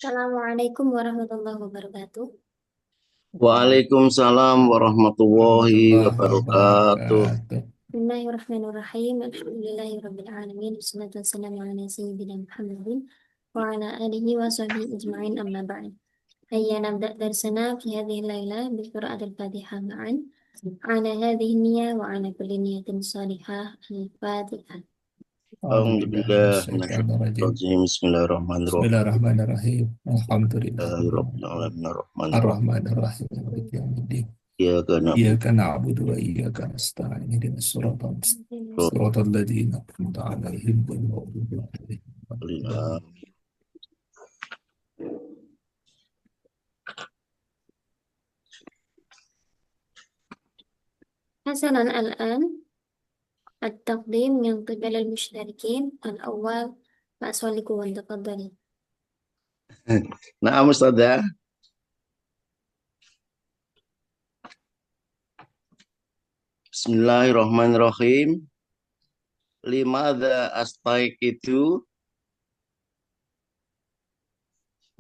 Assalamualaikum warahmatullahi wabarakatuh. Waalaikumsalam warahmatullahi Warahmatullahi wabarakatuh. wabarakatuh. Bismillahirrahmanirrahim. Alhamdulillahirabbil alamin. Wassalatu wassalamu ala sayyidina Muhammadin wa ala alihi wa sahbihi ajma'in amma ba'd. Hayya nabda darsana fi hadhihi al-lailah bi qira'atil Fatihah ma'an. Ala hadhihi niyyah wa ala kulli niyyatin salihah. Al-Fatihah. A'udzubillahi Alhamdulillah. minasyaitonirrajim. Bismillahirrahmanirrahim. Bismillahirrahmanirrahim. Alhamdulillahirabbil alamin. Bismillahirrahmanirrahim. Ar-Rahmanir-Rahim. Maliki yaumiddin. Ya kana Iyyaka na'budu wa iyyaka nasta'in. Ihdinas siratal mustaqim. Siratal ladzina an'amta 'alaihim ghairil maghdubi 'alaihim lillah. waladdallin. Hasanan al-an at-taqdim min qibal al-mushtarikin al-awwal ma'aswaliku wa taqaddali. Nah, Ustazah. Bismillahirrahmanirrahim. Limadza astaiqidu?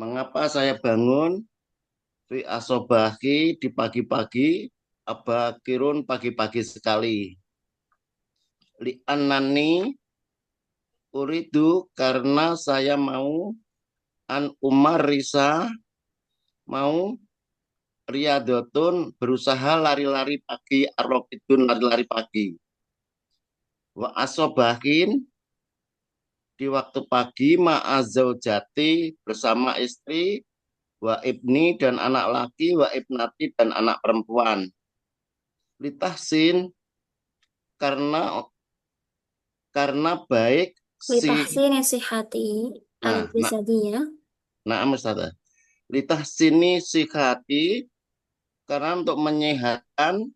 Mengapa saya bangun fi asobahi di pagi-pagi? Abakirun pagi-pagi sekali. Li anani uridu karena saya mau an Umar Risa mau riyadotun berusaha lari-lari pagi arrokidun lari-lari pagi wa asobahin di waktu pagi ma'azaujati bersama istri wa ibni dan anak laki wa ibnati dan anak perempuan litahsin karena baik si Litahsini sihati nah nah al-jasadiyah. nah Ustazah. Litahsini si hati karena untuk menyehatkan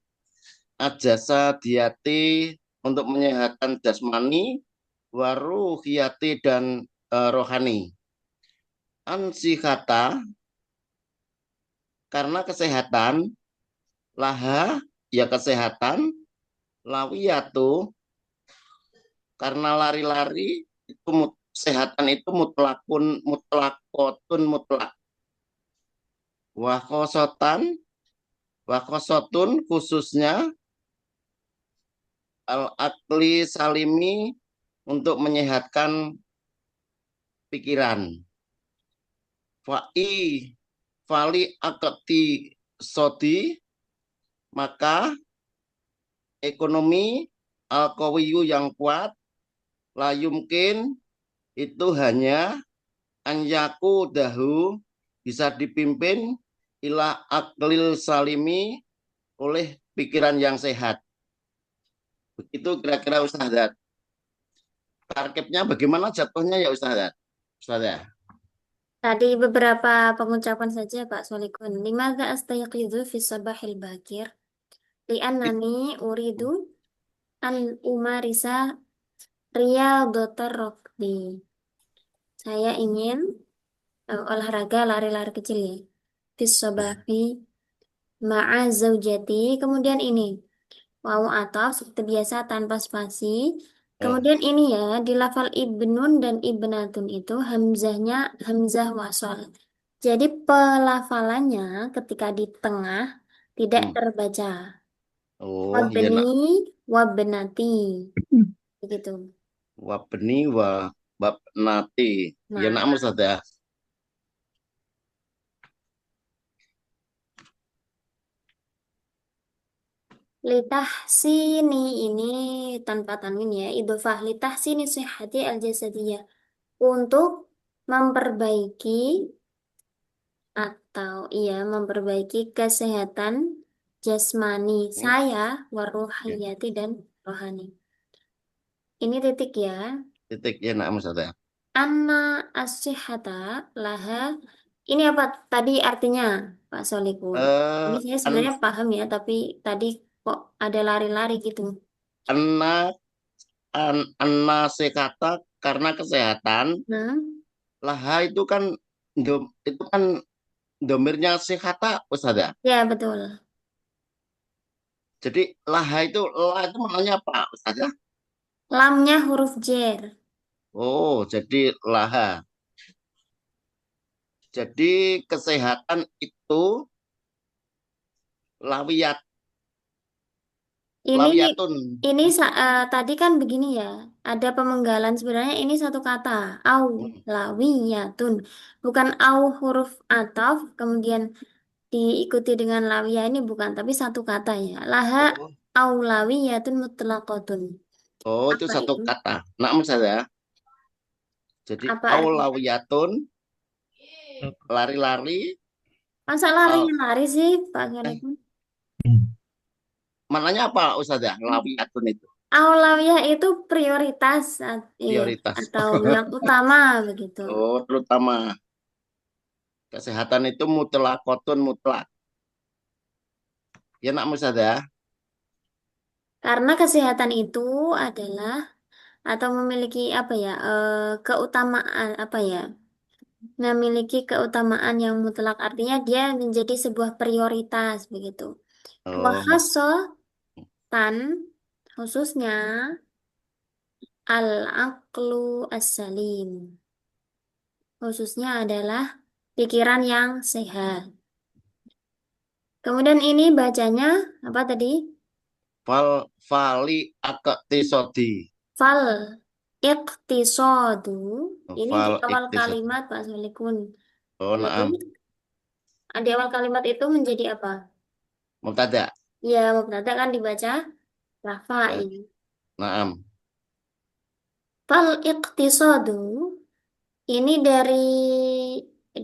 ajasa diati untuk menyehatkan jasmani waruhiyati dan rohani ansihata karena kesehatan laha ya kesehatan lawiyatu karena lari-lari itu kesehatan itu mutlakotun mutlak wakosotan wakosotun khususnya al-akli salimi untuk menyehatkan pikiran. Fa'i fali akati sodi maka ekonomi al-qawiyu yang kuat la yumkin itu hanya anyaku dahu bisa dipimpin ila aklil salimi oleh pikiran yang sehat. Begitu kira-kira Ustazat. Tarkibnya bagaimana jatuhnya ya Ustazat? Ustazah. Tadi beberapa pengucapan saja Pak Solikun. Limadza astayqizu fi sabahil bakir? Li'annani uridu an umarisa riyadatar rokbi. Saya ingin olahraga lari-lari kecil ya. Fi sabahi ma'a zaujati. Kemudian ini. Wawu ataf seperti biasa tanpa spasi. Oh, Kemudian ini ya, di lafal ibnun dan ibnatun itu hamzahnya hamzah wasol. Jadi pelafalannya ketika di tengah tidak hmm. terbaca. Oh ya Wabni nak wabnati. Begitu. wabni wa babnati. Ya nak Nah, Ustazah. litah sini ini tanpa tanwin ya. Idofah litah sini sihati al-jasadiyah. Untuk memperbaiki atau iya memperbaiki kesehatan jasmani Hmm. saya Ya. waruhiyati dan rohani. Ini titik ya. Titik ya nak Ustazah. Anna asihata laha. Ini apa tadi artinya Pak Solikun? Ini saya An sebenarnya paham ya, tapi tadi kok ada lari-lari gitu. anak sekata karena kesehatan Nah, laha itu kan itu kan domirnya sekata Ustazah. ya betul. Jadi laha itu la itu maknanya apa Ustazah? Lamnya huruf jer. Oh, jadi laha. Jadi kesehatan itu lawiyat, Ini lawiyatun. tadi kan begini ya, ada pemenggalan sebenarnya ini satu kata, au Hmm. lawiyatun, bukan au huruf ataf kemudian diikuti dengan lawiyah ini bukan, tapi satu kata ya. Laha Oh, au lawiyatun mutlaqatun. oh itu Apa satu itu? kata. Nah, saya. Jadi Apa arti? aulawiyatun, lari-lari, Masa al larinya lari sih, Pak eh Ganepun? Hmm. maknanya apa Ustazah? Lawiyatun itu Aulawiyah itu prioritas iya, prioritas. atau yang utama begitu. Oh, terutama kesehatan itu mutlakotun mutlak. Ya nak Ustazah? Karena kesehatan itu adalah atau memiliki apa ya keutamaan apa ya memiliki keutamaan yang mutlak artinya dia menjadi sebuah prioritas begitu. Oh, Wakhasotan khususnya al-aqlu as-salim khususnya adalah pikiran yang sehat. Kemudian ini bacanya apa tadi? fali aktisodi. Fal iqtisadu. Ini di Fal awal iktisodi. kalimat Pak Solikun. Oh, Jadi naam. di awal kalimat itu menjadi apa? Mubtada. Ya, mubtada kan dibaca Ya, rafa'i. naam. Fal iqtisadu ini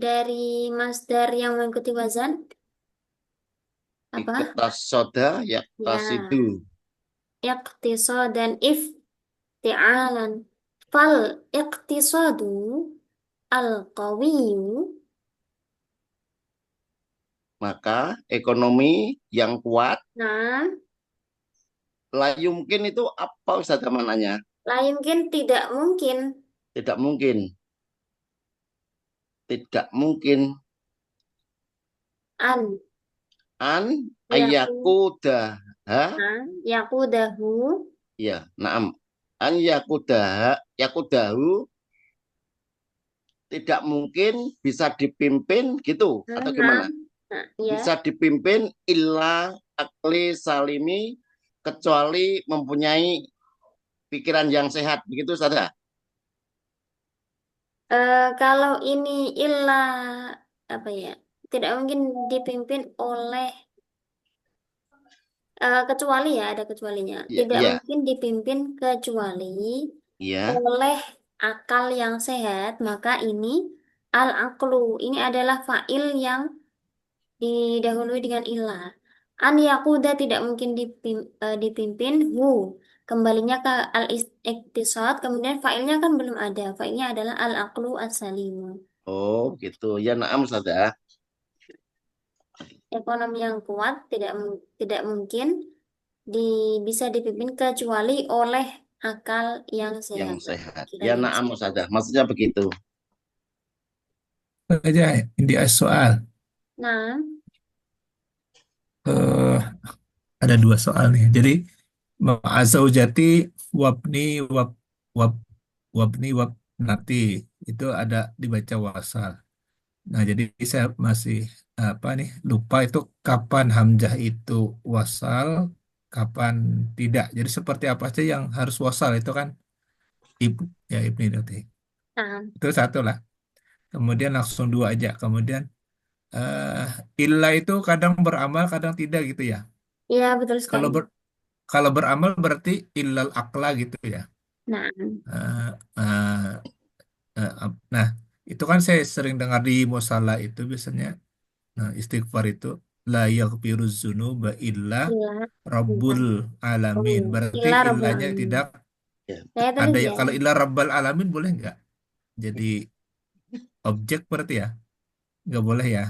dari masdar yang mengikuti wazan apa? Iktasoda Ya, yaktasidu. iqtisadan ifti'alan. Fal iqtisadu al-qawiyyu. Maka ekonomi yang kuat, Nah, lah yumkin itu apa Ustaz mananya? lain mungkin tidak mungkin Tidak mungkin. Tidak mungkin an an yaku ayakudah. yakudahu Ya, naam. An yakudah, yakudahu tidak mungkin bisa dipimpin gitu atau nah, gimana? nah ya Bisa dipimpin illa akli salimi kecuali mempunyai pikiran yang sehat begitu saja. kalau ini ilah apa ya tidak mungkin dipimpin oleh kecuali ya ada kecualinya Iya, tidak iya, mungkin dipimpin kecuali iya. oleh akal yang sehat maka ini al aqlu ini adalah fa'il yang didahului dengan ilah. An yakuda tidak mungkin dipimpin hu. Kembalinya ke al-iktisad, kemudian failnya kan belum ada. Failnya adalah al-aqlu as-salimu. Oh, gitu. Ya, naam saja. Ekonomi yang kuat tidak mungkin di, bisa dipimpin kecuali oleh akal yang Yang sehat. sehat. Pikiran Ya, yang naam sehat. saja. Maksudnya begitu. Aja di soal. Nah, Eh, ada dua soal nih. Jadi ma'azaujati wabni wab wab wabni wab nati itu ada dibaca wasal. Nah, jadi saya masih apa nih lupa itu kapan hamzah itu wasal, kapan tidak. Jadi seperti apa sih yang harus wasal itu kan ibu ya ibni nanti. nah, Itu satu lah. Kemudian langsung dua aja. Kemudian eh illa itu kadang beramal, kadang tidak gitu ya. iya betul Kalau sekali. ber, kalau beramal berarti illal akla gitu ya. Nah, Eh, eh, nah, itu kan saya sering dengar di musala itu biasanya. Nah, istighfar itu la yaghfiruz dzunuba illa ilah, ilah, Rabbul alamin. oh, Berarti ilah Rabbul illanya Alamin. tidak Ya. Saya tulis ada ya. ya. Kalau illa Rabbal alamin boleh nggak? Jadi objek berarti ya? Nggak boleh ya.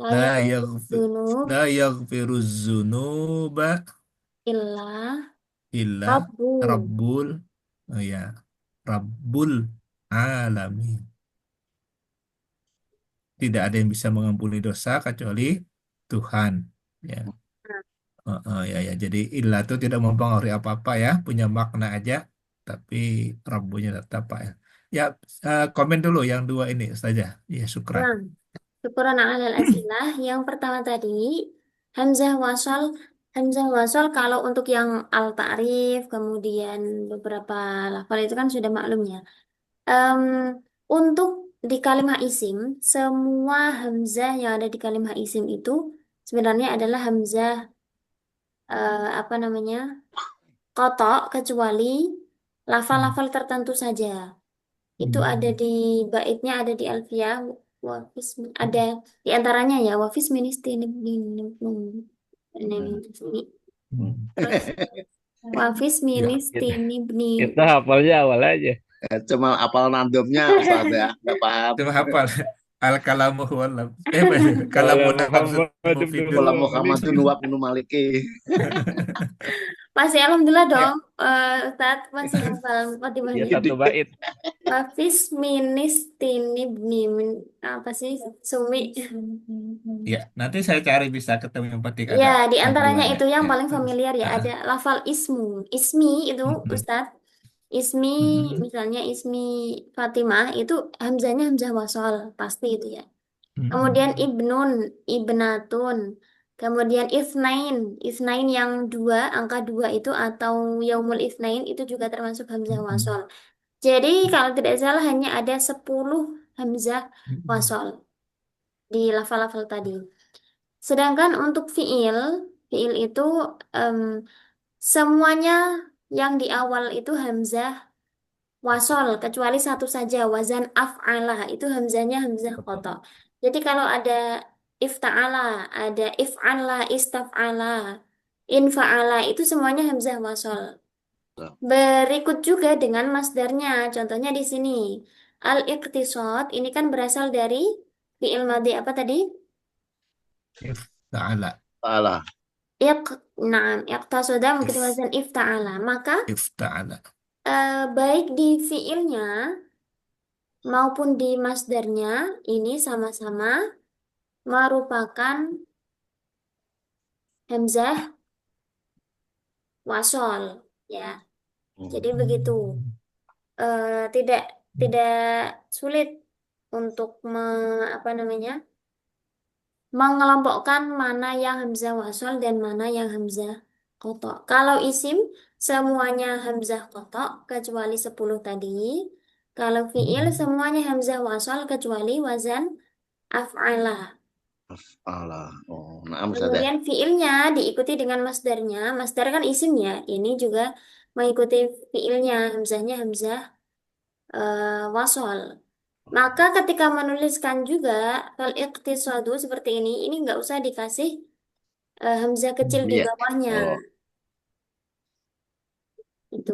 La Layak yaghfir dunub la yaghfiruz dzunuba ilah illa Rabbu. Rabbul oh ya, Rabbul alamin. Tidak ada yang bisa mengampuni dosa kecuali Tuhan. Ya. Ya, ya. Jadi ilah itu tidak mempengaruhi apa-apa ya, punya makna aja, tapi Rabbunya tetap Pak ya. Ya, komen dulu yang dua ini saja. Ya, syukran. Nah, syukuran alal asilah. Yang pertama tadi, hamzah wasol. Hamzah wasol kalau untuk yang al-ta'rif, kemudian beberapa lafal itu kan sudah maklum ya. Em, untuk di kalimah isim, semua hamzah yang ada di kalimah isim itu sebenarnya adalah hamzah apa namanya kotok kecuali Hmm. lafal-lafal tertentu saja. Itu ada Hmm. di baitnya, ada di Alfiyah, wafis ada di antaranya ya wafis ministi Hmm. Hmm. terus wafis Ya, ministi bni. Kita hafalnya awal aja. Cuma apal nandomnya Ustaz ya, nggak paham. cuma hafal. Al kalamu huwalam. Apa itu? Kalau Kalamu nafsu Muhammad ibn mufidun. Kalau Walid. Muhammadun wa ibnu Maliki. Masih alhamdulillah Ya, dong, Ustadz masih hafal Ya mukadimahnya. satu bait. Wafis ministi bni apa sih Sumi. ya. Nanti saya cari bisa ketemu yang penting Ya, ada di antaranya panduannya. itu yang Ya, paling bagus. familiar ya, Ah, ada lafal ismu. Ismi itu, mm-mm, Ustadz. Ismi, mm-mm, misalnya Ismi Fatimah, itu hamzahnya hamzah wasol, pasti itu ya. Kemudian mm-mm, Ibnun, Ibnatun. Kemudian Isnain, Isnain yang dua, angka dua itu atau Yaumul Isnain itu juga termasuk hamzah mm-mm, wasol. Jadi kalau tidak salah hanya ada 10 hamzah mm-mm, wasol di lafal-lafal tadi. Sedangkan untuk fiil, fiil itu em, semuanya yang di awal itu hamzah wasol kecuali satu saja wazan af'ala itu hamzahnya hamzah Betul. kotok. Jadi kalau ada ifta'ala, ada if'ala, istaf'ala, infa'ala itu semuanya hamzah wasol. Berikut juga dengan masdarnya. Contohnya di sini. Al-iqtisad ini kan berasal dari fi'il madhi apa tadi? Ta'ala. Iq, nah, iqtasada mungkin If, wazan ifta'ala. Maka if ta'ala. baik di fi'ilnya maupun di masdarnya ini sama-sama merupakan hamzah wasol ya. Jadi begitu. Tidak tidak sulit untuk apa namanya? Mengelompokkan mana yang hamzah wasol dan mana yang hamzah kotok. Kalau isim semuanya hamzah kotok kecuali 10 tadi. Kalau fiil Mm-mm. semuanya hamzah wasol kecuali wazan af'ala. Allah. Oh, nah Ustaz ya. Kemudian fiilnya diikuti dengan masdarnya. Masdar kan isim ya. Ini juga mengikuti fiilnya. Hamzahnya hamzah wasol. Maka ketika menuliskan juga fal iqtisadu seperti ini nggak usah dikasih hamzah kecil di Iya. bawahnya. Oh. Itu.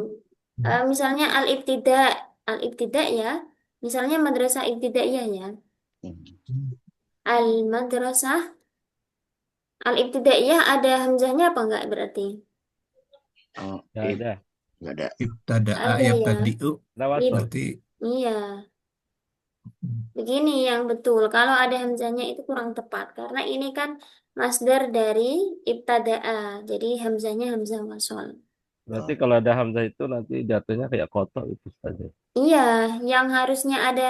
Misalnya al-ibtida ya. Misalnya madrasah ibtidaiyah ya. Al-madrasah al-ibtidaiyah ada hamzahnya apa enggak berarti? Oh, Ya ada. nggak ada. Ibtada'a Ada ya ya. tadi'u. Ib- Tawassul. Berarti iya. Begini yang betul. Kalau ada hamzahnya itu kurang tepat karena ini kan masdar dari ibtada'a. Jadi hamzahnya hamzah wasol. Berarti Oh. kalau ada hamzah itu nanti jatuhnya kayak kotor itu saja. Iya, yang harusnya ada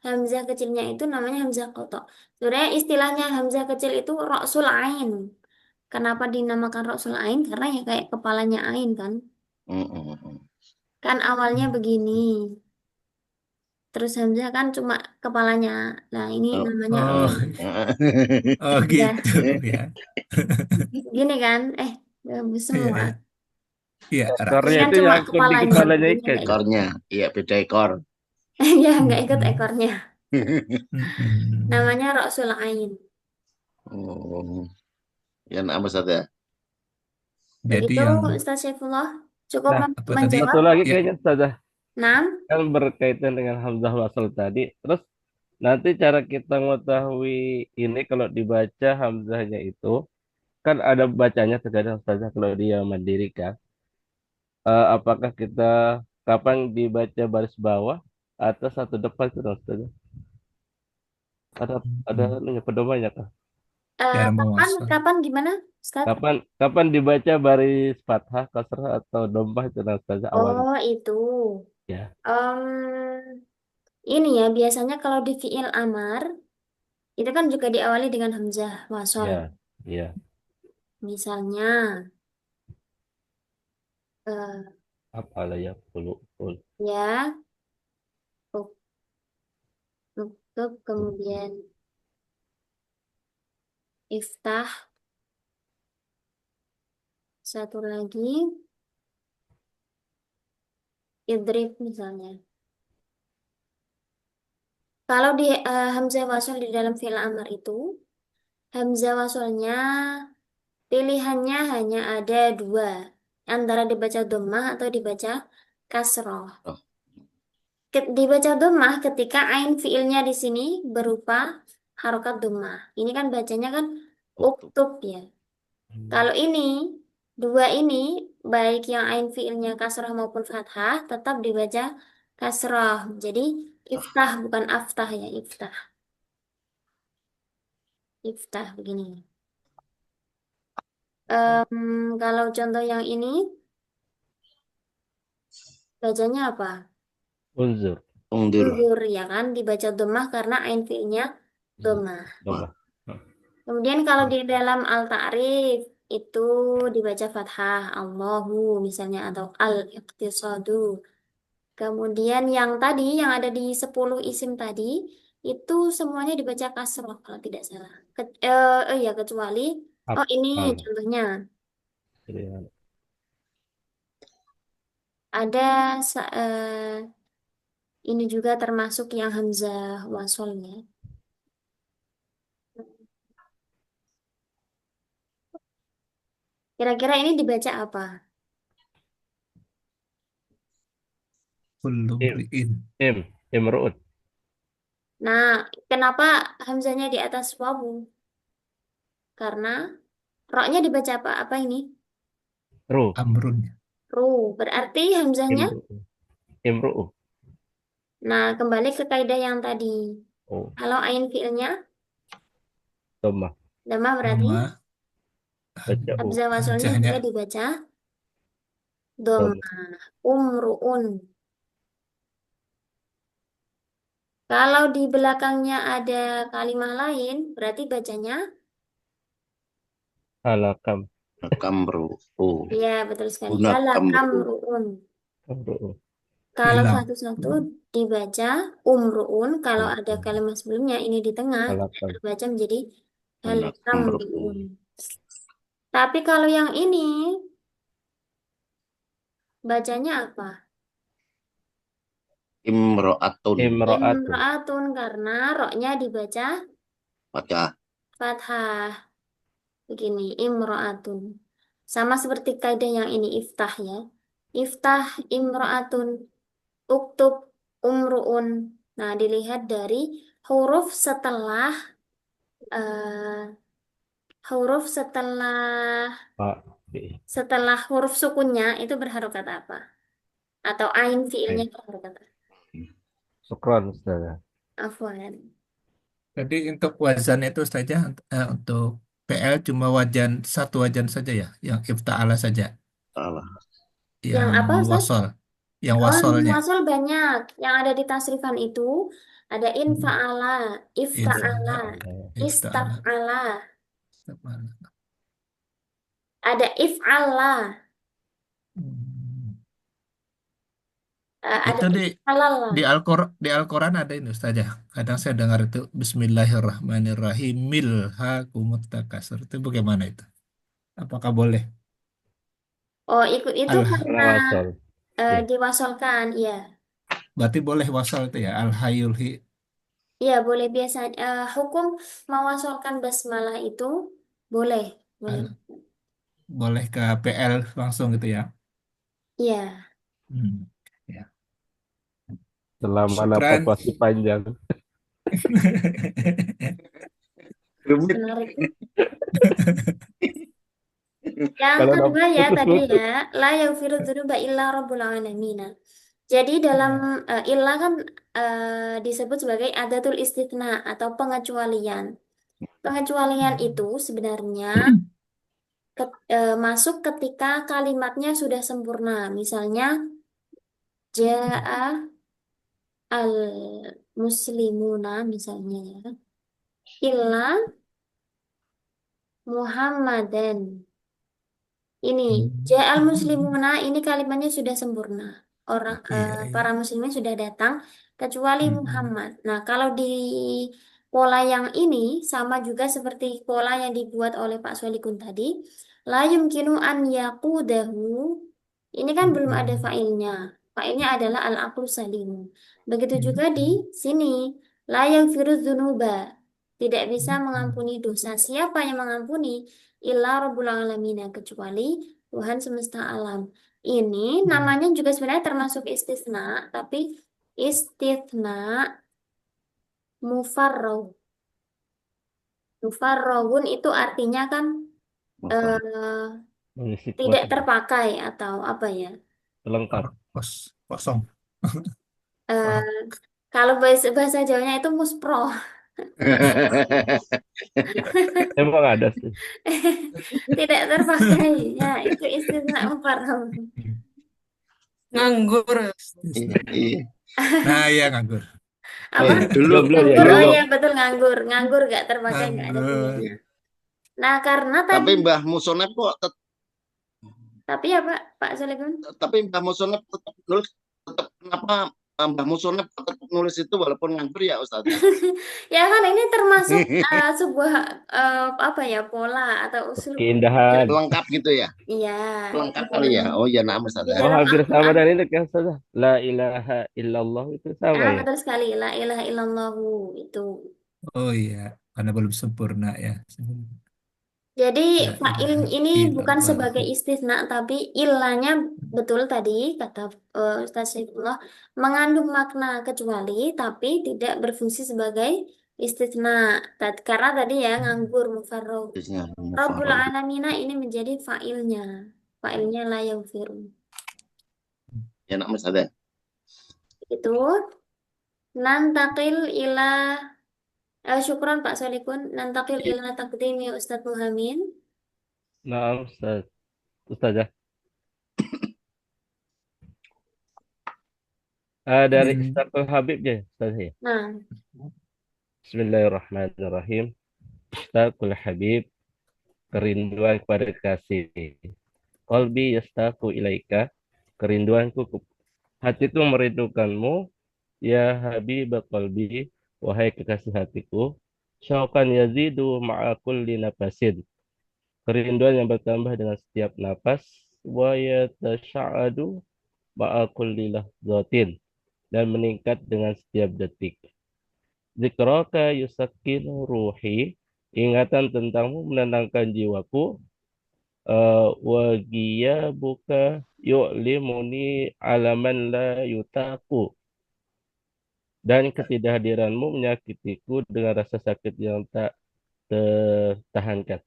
hamzah kecilnya itu namanya hamzah kotok. Sebenarnya istilahnya hamzah kecil itu roksul ain. Kenapa dinamakan roksul ain? Karena ya kayak kepalanya ain kan. Mm, mm, mm. Kan awalnya begini. Terus hamzah kan cuma kepalanya. Nah, ini Oh. namanya oh, ain. oh Ya, gitu ya. gini kan. Bagus Iya, semua. iya. Iya, Ini Ekornya kan itu cuma nyangkut di kepalanya. kepalanya Jadinya ikan. nggak ikut. Ekornya, iya beda ekor. Ya, nggak ikut Mm-mm. ekornya. Mm-mm. Namanya roksul ain. Oh, ya nah Ustaz ya. Jadi Begitu, yang Ustaz Syaifullah. Cukup Nah, apa tadi? satu menjawab. lagi Ya, kayaknya saja Enam. kan berkaitan dengan hamzah wasal tadi. Terus nanti cara kita mengetahui ini kalau dibaca hamzahnya itu kan ada bacanya terkadang saja kalau dia mandiri kan. Apakah kita kapan dibaca baris bawah atau satu depan itu saja? Ada mm, ininya, pedomannya kan? cara Kapan, memuasal. kapan gimana, Ustaz? Kapan kapan dibaca baris fathah, kasrah atau dhammah itu saja awalnya. Oh, itu. Ya. Em, Ini ya, biasanya kalau di fiil amar, itu kan juga diawali dengan hamzah wasol. Ya, ya. Misalnya, eh, Apalah ya puluh puluh. ya, uk- uktub, kemudian iftah, satu lagi, idrib misalnya. Kalau di hamzah wasol di dalam fiil amar itu, hamzah wasolnya pilihannya hanya ada dua, antara dibaca dhammah atau dibaca kasroh. Oh, Dibaca dhammah ketika ain fiilnya di sini berupa harokat dhammah. Ini kan bacanya kan uktub. uktub ya. Kalau ini dua ini baik yang ain fiilnya kasroh maupun fathah tetap dibaca kasroh. Jadi iftah bukan aftah ya, iftah. Iftah begini. Kalau contoh yang ini bacanya apa? Unzur. Undur. Unzur ya kan dibaca dhammah karena ain fiilnya dhammah. Coba. Kemudian kalau di dalam al-ta'rif itu dibaca fathah Allahu misalnya atau al-iqtisadu. Kemudian yang tadi yang ada di 10 isim tadi itu semuanya dibaca kasroh kalau tidak salah. Ya kecuali oh ini Apal. contohnya Jadi, ada ini juga termasuk yang hamzah wasolnya. Kira-kira ini dibaca apa? Kullu Im. mri'in. Im. Imru'ut. Nah, kenapa hamzahnya di atas wawu? Karena roknya dibaca apa? Apa ini? Ru. Amrun. Ru. Berarti hamzahnya. Imru'u. Imru'u. Nah, kembali ke kaidah yang tadi. Oh, Kalau ain fiilnya, Tomah. lemah berarti Amma Baca U. hamzah wasalnya juga hamzahnya dibaca Tomah. dhammah. Umruun. Kalau di belakangnya ada kalimat lain, berarti bacanya, Halakam. Kamru. Oh, ya betul sekali. guna Halakam kamru. ruun. Imru'u. Kalau hilang. satu-satu dibaca umruun, kalau ada Halakam. kalimat sebelumnya ini di tengah, Halakam. dibaca menjadi Guna halakam kamru. ruun. Tapi kalau yang ini bacanya apa? Imro'atun. Imro'atu. Imraatun karena roknya dibaca Baca. fathah. Begini, imraatun. Sama seperti kaidah yang ini iftah ya. Iftah imraatun, uktub umruun. Nah, dilihat dari huruf setelah eh, huruf A. B. setelah huruf sukunnya itu berharokat apa? Atau ain fiilnya E. berharokat apa? Sukron, Ustazah. Afwan. Jadi untuk wazan itu saja untuk PL cuma wajan satu wajan saja ya, yang ifta'ala saja, Salah. Yang yang apa, Ustaz? wasol, yang Oh, wasolnya. masal banyak. Yang ada di tasrifan itu ada Hmm. infa'ala, ifta'ala, Infa'ala, ifta'ala, istaf'ala, ista'ala. ada if'ala, Hmm. ada Itu if'alala. di Al-Quran ada ini Ustazah. Kadang saya dengar itu Bismillahirrahmanirrahim milha kumut takasur. Itu bagaimana itu? Apakah boleh? Oh, ikut itu Al karena Karena wasol. Ya. diwasolkan, iya. berarti boleh wasal itu ya. Al hayyul Iya, boleh biasa. Hukum mewasolkan basmalah itu boleh, boleh. al boleh ke PL langsung gitu ya. Iya, Hmm. Ya. Selama napas Syukran. masih panjang. Rumit. menarik. Yang Kalau kedua napas ya tadi putus-putus. ya, la yaghfiru dzunuba illa rabbul alamin. Jadi dalam Ya. illa kan disebut sebagai adatul istitsna atau pengecualian. Pengecualian itu sebenarnya masuk ketika kalimatnya sudah sempurna. Misalnya jaa al muslimuna misalnya ya. Illa Muhammadan. Ini ja'al muslimuna ini kalimatnya sudah sempurna. Iya, iya. Para muslimin sudah datang kecuali Mm-mm. Muhammad. Nah, kalau di pola yang ini sama juga seperti pola yang dibuat oleh Pak Solikun tadi. La yumkinu an yaqudahu. Ini kan belum ada Mm-mm. failnya. Failnya adalah al-aqlu salimu. Begitu juga di Mm-mm. sini. La yaghfiru dzunuba. Tidak bisa Mm-mm. mengampuni dosa. Siapa yang mengampuni? Illa Rabbul Alamin, kecuali Tuhan semesta alam. Ini namanya juga sebenarnya termasuk istisna, tapi istisna mufarrag. Mufarragun itu artinya kan Mufarrad. eh, Mengisi tidak kuota terpakai atau apa ya? lengkap. Kosong. Eh, Kosong. kalau bahasa, bahasa Jawanya itu muspro. Emang ada sih. Tidak terpakai. Ya, itu istisna mufarrag. Nganggur. Iya, iya. Nah, iya nganggur. Apa? Dulu Jomblo dia, Nganggur, oh dulu jomblo. ya betul nganggur. Nganggur gak terpakai, gak ada Nganggur. punya. ya. Nah, karena tadi, Tapi Mbah Musonep kok tapi apa Pak Solikun? tapi Mbah Musonep tetap nulis, tetap kenapa Mbah Musonep tetap nulis itu walaupun nganggur ya Ustazah? Ya kan ini termasuk sebuah apa ya pola atau usul Keindahan. Lengkap gitu ya? iya Lengkap di kali dalam ya. Oh iya, nah di Ustazah. Oh, dalam hampir sama Al-Quran. dan ini kan saja. La ilaha illallah itu sama ya. Betul sekali la ilaha illallahu itu. Oh iya, karena belum sempurna ya. Jadi La fa'il ilaha ini bukan illallah. sebagai istisna tapi ilahnya betul tadi kata Ustaz Saifullah mengandung makna kecuali tapi tidak berfungsi sebagai istisna. Karena tadi ya nganggur mufarrag. Terusnya Rabbul Mufarrad. Alamina ini menjadi fa'ilnya. Fa'ilnya la yaghfiru. Ya nak Ustazah. Itu nantakil ila syukron Pak Solikun. Nantakil Iya. ila takdimi Ustadz Muhammad. Nah, Ustaz. Ustazah. Dari Min Istaqul Habib ya, Ustazah ya. Nah, Bismillahirrahmanirrahim. Istaqul Habib, kerinduan kepada kasih. Qalbi yastaku ilaika, kerinduanku hatiku merindukanmu, ya Habib qalbi, wahai kekasih hatiku. Syauqan yazidu ma'a kulli nafasin, kerinduan yang bertambah dengan setiap napas. Wa yatasya'adu ma'a kulli lahzatin, dan meningkat dengan setiap detik. Zikraka yusakkinu ruhi, ingatan tentangmu menenangkan jiwaku. Wa ghiyabuka yu'limuni alaman la yutaku, dan ketidakhadiranmu menyakitiku dengan rasa sakit yang tak tertahankan.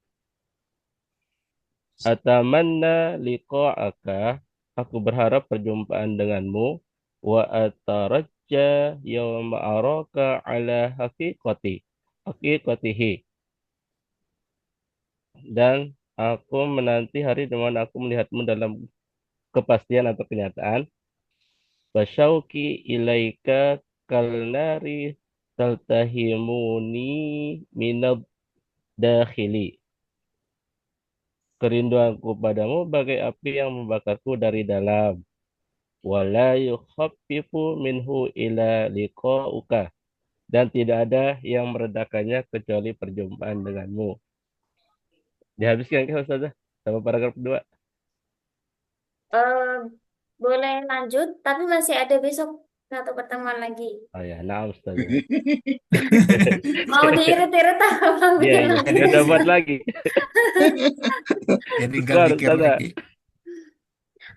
Atamanna liqa'aka, aku berharap perjumpaan denganmu. Wa atarajja yawma araka ala haqiqatihi, dan aku menanti hari di mana aku melihatmu dalam kepastian atau kenyataan. Basyauki ilaika kalnari taltahimuni minad dakhili, kerinduanku padamu bagai api yang membakarku dari dalam. Wala yukhaffifu minhu ila liqa'uka, dan tidak ada yang meredakannya kecuali perjumpaan denganmu. Dihabiskan kan Ustazah sama paragraf kedua. eh, boleh lanjut, tapi masih ada besok satu pertemuan lagi. Oh ya, nah Ustazah. Mau diirit-irit apa Iya, bikin iya. lagi Nggak besok? dapat lagi. ya tinggal Besar mikir Ustazah. lagi.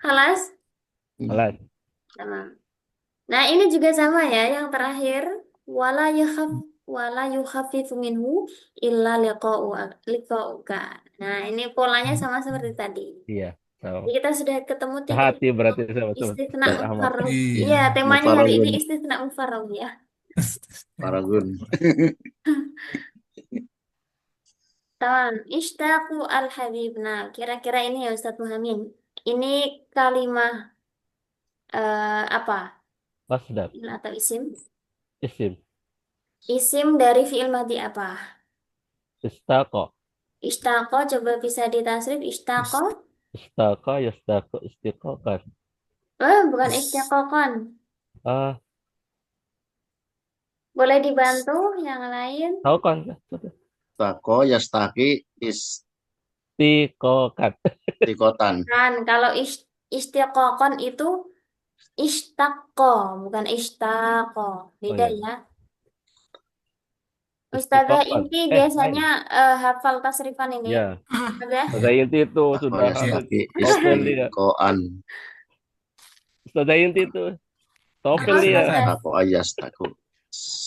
Halas? Alat. Sama. Nah, ini juga sama ya, yang terakhir wala yukhaf wala yukhaffifu minhu illa liqa'uka. Nah, ini polanya sama seperti tadi. Iya, tahu. Jadi kita sudah ketemu tiga Sehati berarti sama istisna Ustaz Ahmad. mufarrag. Iya. Iya, temanya hari ini Mufarradun. istisna mufarrag ya. Paragun. Tamam. Ishtaqu al-habib. Nah, kira-kira ini ya Ustadz Muhammad. Ini kalimah apa? Masdar. Fi'il atau isim? Isim. Isim dari fi'il madhi apa? Istaqa. Ishtaqo, coba bisa ditasrif. Ishtaqo. Is, Istaqa yastaqu istiqaqan. Bukan is, istiqoqon. Ah, Boleh dibantu yang lain? tahu kan? Tako yastaki Istiqaqan. istikotan. Kan, kalau istiqoqon itu ishtaqo, bukan ishtaqo. Oh Beda ya, ya. Ustazah istiqaqan. Inti Lain. biasanya hafal tasrifan ini. Ya, Ada? Ustazah Inti itu Tako sudah ya, hampir yastaki topel dia. istikoan. Ustazah Inti itu topel Apa dia. Ustaz? Tako ayastaku.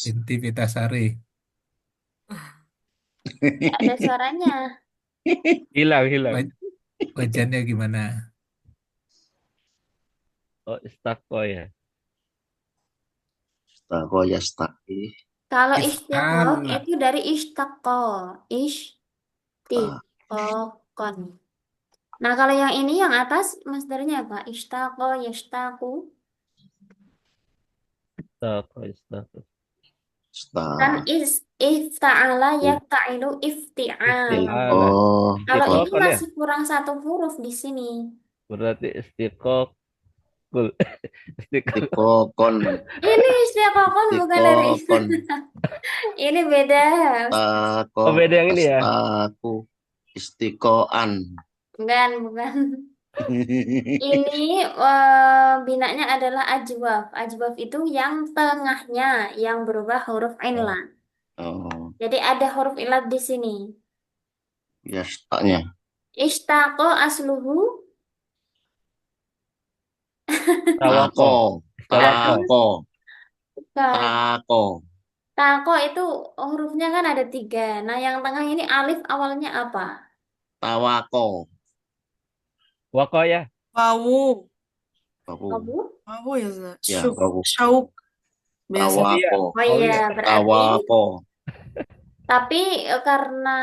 Inti Vitasari. Nggak ada suaranya. Hilang, hilang. Waj- Wajannya gimana? Oh, istaqo ya. Tako yastaki Kalau istiqoq If'ala. itu dari ishtaqo. ta Istiqoqon. Nah, kalau yang ini yang atas masdarnya apa? Ishtaqo, yashtaqu. Istaqo, istaqo. sta. Kan ifta'ala yafta'ilu ifti'al. Isti'ala. Oh, Kalau oh. ini Istiqoqan ya. masih kurang satu huruf di sini. Berarti istiqoqul. Istiqoq. Istikokon. Ini istiqoqon bukan dari Istikokon. ini beda. Tako Oh, beda yang ini ya. astaku istikoan. Bukan. Ini binanya adalah ajwaf. Ajwaf itu yang tengahnya yang berubah huruf Oh, illah. Oh, Jadi ada huruf illah di sini. yastaknya. Ishtaqo asluhu. tawako. Tako. Tawako. Tako. Bukan. Tako. Tako itu hurufnya kan ada tiga. Nah, yang tengah ini alif awalnya apa? Tawako. Wako ya. Wawu. Aku. Kamu? Wawu ya, Zak. Ya, Syuk. aku. Syauk. Biasa. Oh iya. Tawako. Oh Oh iya, iya. berarti Tawako. tapi karena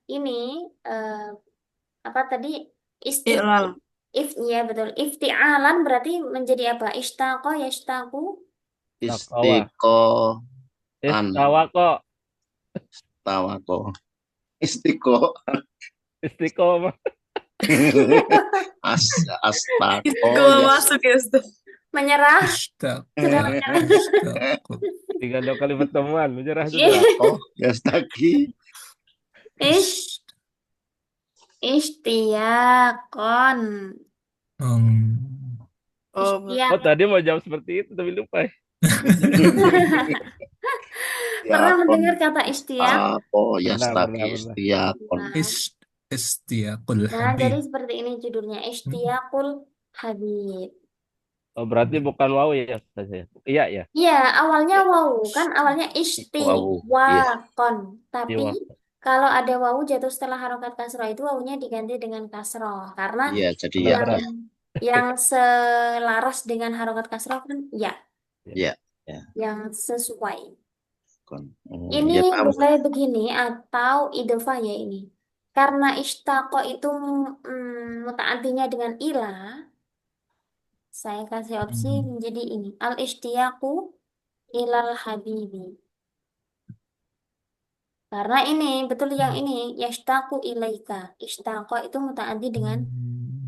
ini eh, apa tadi istif Iqlal. ya betul iftialan berarti menjadi apa? Ishtaqo yashtaqu. Takawa. Istikoan. Tawako. Tawako. Istiko. Istiqomah. Astako. Istiqomah masuk ya, Ustaz. Menyerah, Ishtaq. sudah menyerah. Ishtaq. 3 kali pertemuan. Menyerah sudah. Astako. Yastaki. Ish, Ishtiyakon. Hmm. Oh, Istiak. Oh, tadi mau jawab seperti itu tapi lupa. Pernah Yakon. mendengar kata istiak? Ako. Pernah, Yastaki. pernah. Istiakon. Nah, Istiaqul nah, jadi Habib. seperti ini judulnya Ishtiyakul Habib. Oh, berarti bukan wawu ya, Ustaz ya. Iya ya. Iya, awalnya wawu kan awalnya Wawu, iya. istiwakon. Tapi Iwa. kalau ada wawu jatuh setelah harokat kasroh itu wawunya diganti dengan kasroh karena Iya, jadi Benar, ya. benar. yang selaras dengan harokat kasroh kan ya, Ya. yang sesuai. Kon. Ini Ya, paham. boleh begini atau idofah ya ini. Karena ishtaqo itu mutaaddinya dengan ilah, saya kasih opsi menjadi ini. Al-ishtiyaqu ilal habibi. Karena ini, betul yang ini, yashtaqu ilaika. Ishtaqo itu mutaaddi dengan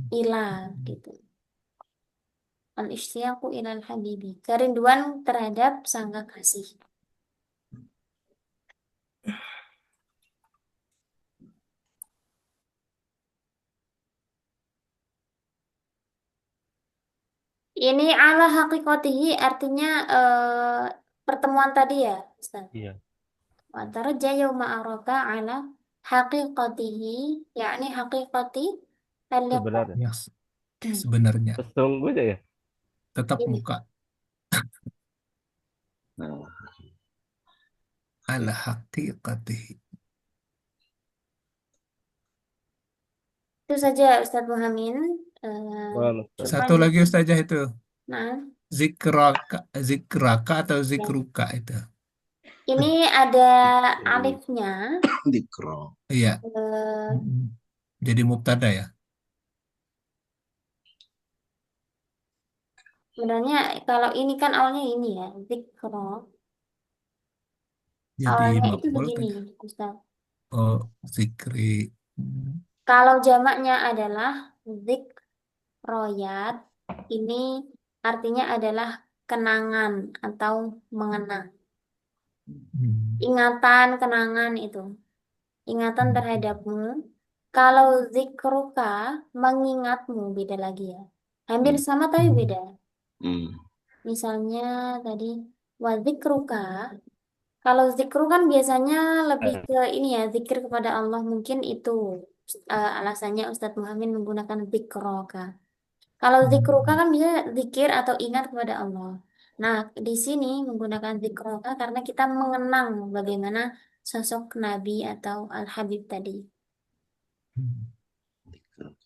ilah gitu. Al-ishtiyaqu ilal habibi. Kerinduan terhadap sang kekasih. Ini ala hakikotihi artinya pertemuan tadi ya, Ustaz. Iya. Antara yauma arafa ala hakikotihi, yakni hakikoti al-liqa. Sebenarnya. Yang sebenarnya Sesungguhnya ya. tetap Ini. muka Nah, ala haqiqatihi. Itu saja Ustaz Muhammad. Wah, Ustaz. Satu lagi Ustazah itu Nah, zikraka atau zikruka itu. ini ada alifnya. dikro. Iya. eh, Jadi mubtada ya. Sebenarnya kalau ini kan awalnya ini ya, zikro. Jadi Awalnya itu maf'ul begini, tadi. Ustaz. Oh, zikri. Kalau jamaknya adalah zikroyat, ini artinya adalah kenangan atau mengenang. Hmm. Ingatan, kenangan itu. Ingatan Hmm. terhadapmu. Kalau zikruka, mengingatmu, beda lagi ya. Hampir Hmm. sama tapi beda. Hmm. Misalnya tadi, wa zikruka. Kalau zikru kan biasanya lebih ke ini ya, zikir kepada Allah. Mungkin itu alasannya Ustadz Muhammad menggunakan zikroka. Kalau zikruka Hmm. kan bisa zikir atau ingat kepada Allah. Nah, di sini menggunakan zikroka karena kita mengenang bagaimana sosok Nabi atau Al-Habib tadi.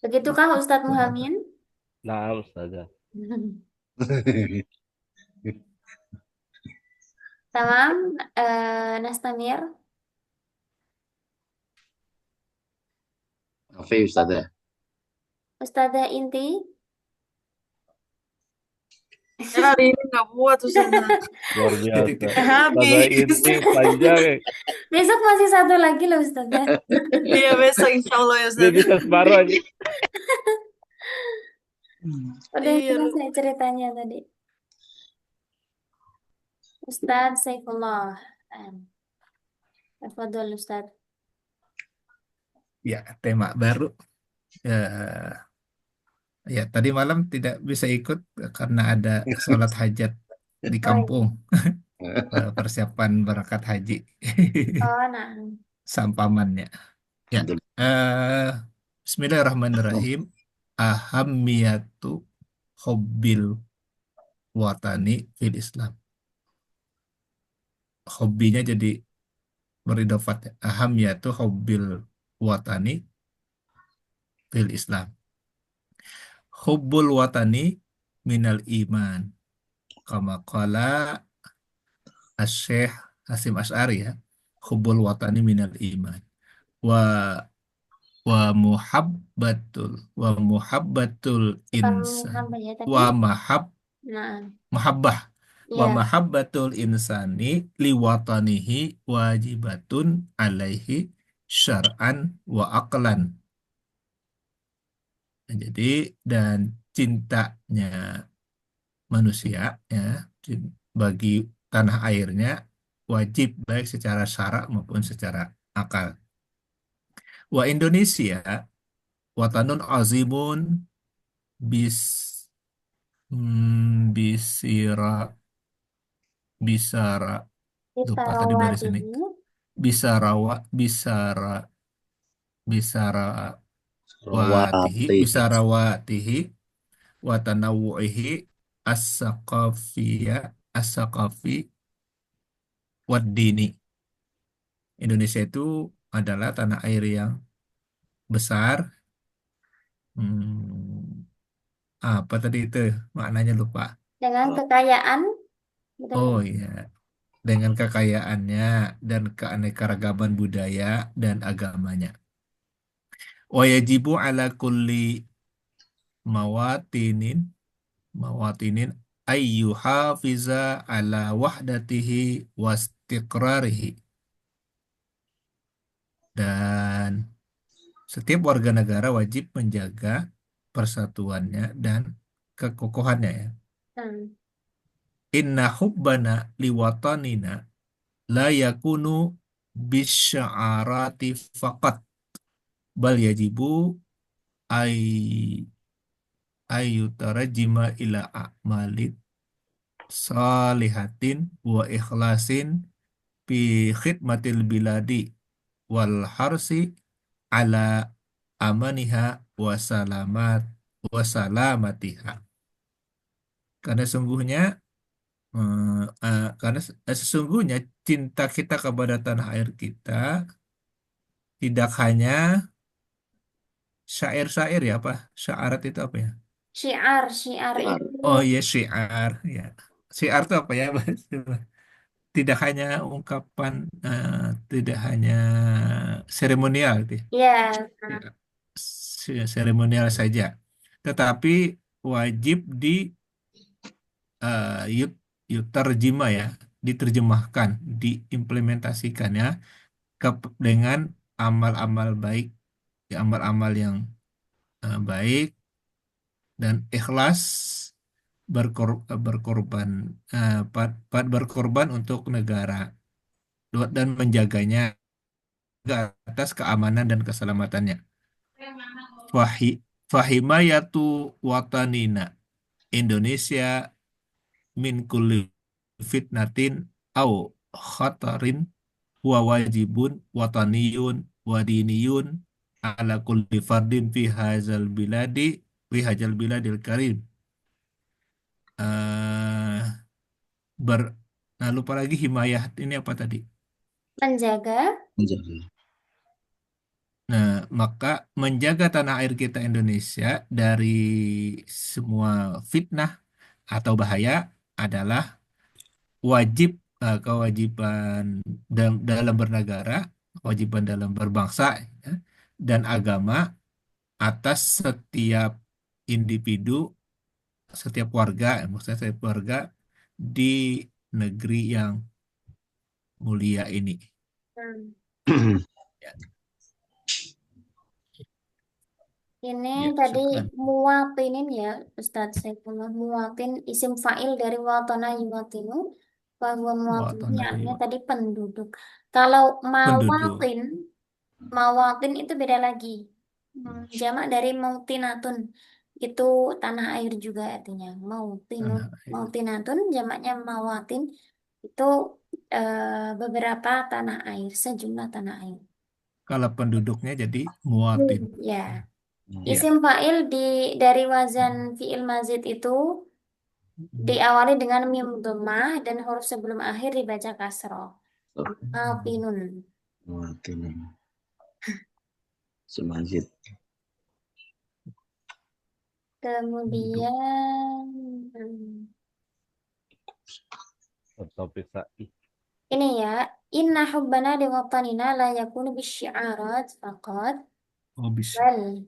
Begitukah Ustadz Muhammad? Nah, Ustazah. Tamam, Nastamir, Oke, Ustaz ya. Ustadzah Inti. Saya hari ini nggak buat Ustazah. Luar Jadi biasa. Udah Ustazah habis. inti panjang. Besok masih satu lagi loh Ustadzah. Iya besok insya Allah ya Dia Ustaz. bisa separuh aja. Udah Iya lu. selesai ceritanya tadi. Ustadz Saifullah. Tafadhol Ustadz. ya tema baru. Ya, tadi malam tidak bisa ikut karena ada sholat hajat di Oh, iya. kampung, persiapan berangkat haji, Oh, nah. sampamannya. Ya, eh, Bismillahirrahmanirrahim. Ahamiyatu hobbil watani fil Islam. Hobinya jadi beridofat. Ya. Ahamiyatu hobbil watani fil Islam. Hubbul watani minal iman. Kama qala Asy-Syaikh Hasyim Asy'ari ya. Hubbul watani minal iman. Wa wa muhabbatul Bukan insan. hamba ya tadi. Wa mahab Nah, Mahabbah wa ya. mahabbatul insani liwatanihi wajibatun alaihi syar'an wa aqlan. Nah, jadi dan cintanya manusia ya bagi tanah airnya wajib baik secara syarak maupun secara akal. Wa Indonesia watanun azimun bis bisira bisara lupa tadi barisannya Bisarawatihi. Bisarawa Bisara Rawati. Bisarawatihi wa tanawwu'ihi as-saqafi wad dini. Indonesia itu adalah tanah air yang besar. Hmm, apa tadi itu maknanya lupa. Dengan kekayaan. Betul Oh nggak? iya, dengan kekayaannya dan keanekaragaman budaya dan agamanya. Wa yajibu ala kulli mawatinin mawatinin ayyuhafiza ala wahdatihi wastiqrarihi, dan setiap warga negara wajib menjaga persatuannya dan kekokohannya ya. Hmm. Inna hubbana liwatanina la yakunu bisya'arati faqat bal yajibu ay ayyutarajima ila a'malid salihatin wa ikhlasin fi khidmatil biladi wal harsi ala amaniha wa salamatiha. Karena sungguhnya sesungguhnya cinta kita kepada tanah air kita tidak hanya syair-syair ya apa? Syarat itu apa ya? Syiar itu Oh iya syiar ya. Syiar itu apa ya? Tidak hanya ungkapan, tidak hanya seremonial gitu ya. ya. Ya, seremonial saja, tetapi wajib yut yutarjima ya, diterjemahkan, diimplementasikannya dengan amal-amal baik, ya, amal-amal yang baik dan ikhlas berkorban, berkorban untuk negara dan menjaganya atas keamanan dan keselamatannya. Fahi, Fahimayatu watanina Indonesia min kulli fitnatin au khatarin huwa wajibun wataniyun wadiniyun ala kulli fardin fi hadzal biladil karim. eh ber Nah, lupa lagi himayah ini apa tadi? Menjaga. Menjadi. Nah, maka menjaga tanah air kita Indonesia dari semua fitnah atau bahaya adalah wajib, kewajiban dalam bernegara, kewajiban dalam berbangsa, ya, dan agama atas setiap individu, setiap warga, maksudnya setiap warga di negeri yang mulia ini. Hmm. Ya, Ini ya, tadi syukran. muwatinin ya Ustadz Saifullah, muwatin isim fa'il dari watona yuwatinu, bahwa Wa muwatin tanah yakni iwa. tadi penduduk. Kalau Penduduk. mawatin, mawatin itu beda lagi. Jamak dari mautinatun, itu tanah air juga artinya. Mautinun, Tanah air. mautinatun jamaknya mawatin, itu beberapa tanah air, sejumlah tanah air. Kalau penduduknya jadi muatin. Ya. Ya. Isim fa'il dari wazan fi'il mazid itu diawali dengan mim dhammah dan huruf sebelum akhir dibaca kasroh. Mawtinun. Mewakili semajid. Penduduk. Kemudian Topik sa'i. ini ya, inna hubbana li watanina la yakunu bisyi'arat faqat Oh, bisa. bal.